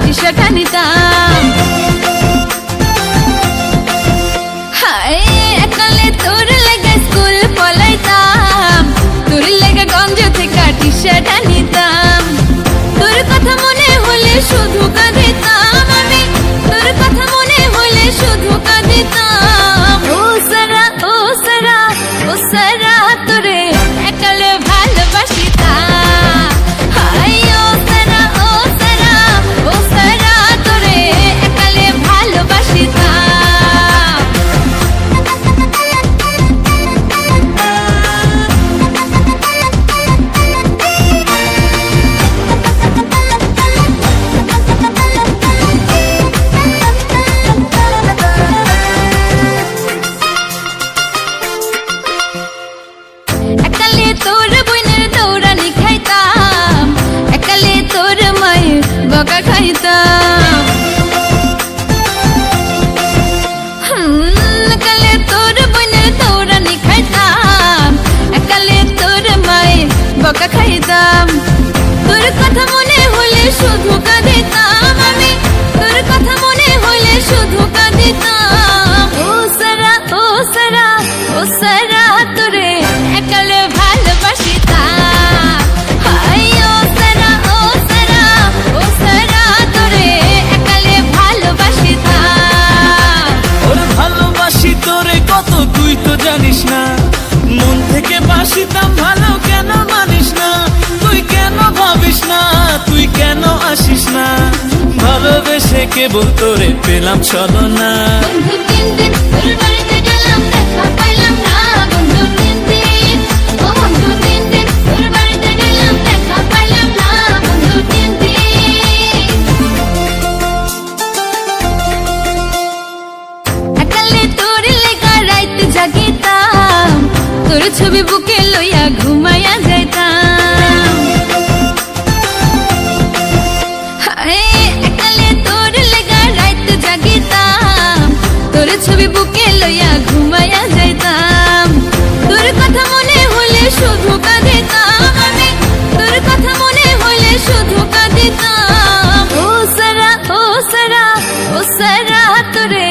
T-shirt আনিতাম, হায় একালে তোর লেগে স্কুল পলাইতাম, তোর লেগে গঞ্জ থেকে টি-শার্ট আনিতাম। তোর কথা মনে হলে শুধু কাঁদিতাম আমি, তোর কথা মনে হলে শুধু কাঁদিতাম। ও সারা ও সারা ও সারা তোরে একালে ভালোবাসিতাম, হায় ও সারা ও সারা ও সারা তোরে একালে ভালোবাসিতাম। একালে তোর বইনের দৌড়ানি খাইতাম, একালে তোর মায়ের বকা খাইতাম, একালে তোর বইনের দৌড়ানি খাইতাম, একালে তোর মায়ের বকা খাইতাম। তোর কথা মনে হলে শুধু কাঁদিতাম আমি, তোর কথা মনে হলে শুধু কাঁদিতাম। ও সারা ও সারা ও সারা তোরে একালে ভালোবাসিতাম, হায় ও সারা ও সারা ও সারা তোরে একালে ভালোবাসিতাম। ওরে ভালোবাসি তোরে কত তুই তো জানিস না, মন থেকে বাসিতাম ভালো কেন মানিস না, তুই কেন ভাবিস না, তুই কেন আসিস না, ভালোবেসে কেবল তোরে পেলাম চলো না। বন্ধু তিন দিন তোর বাড়িতে গেলাম দেখা পাইলাম না, বন্ধু তিন দিন, ও বন্ধু তিন দিন তোর বাড়িতে গেলাম দেখা পাইলাম না, বন্ধু তিন দিন। একালে তোর লেগা রাইতে জাগিতাম, তোর ছবি বুকে লইয়া ঘুমাইয়া যাইতাম, হায় একালে তোর লেগা রাইতে জাগিতাম, তোর ছবি বুকে লইয়া ঘুমাইয়া যাইতাম। তোর কথা মনে হলে শুধু কাঁদিতাম আমি, তোর কথা মনে হলে শুধু কাঁদিতাম। ও সারা ও সারা ও সারা তোরে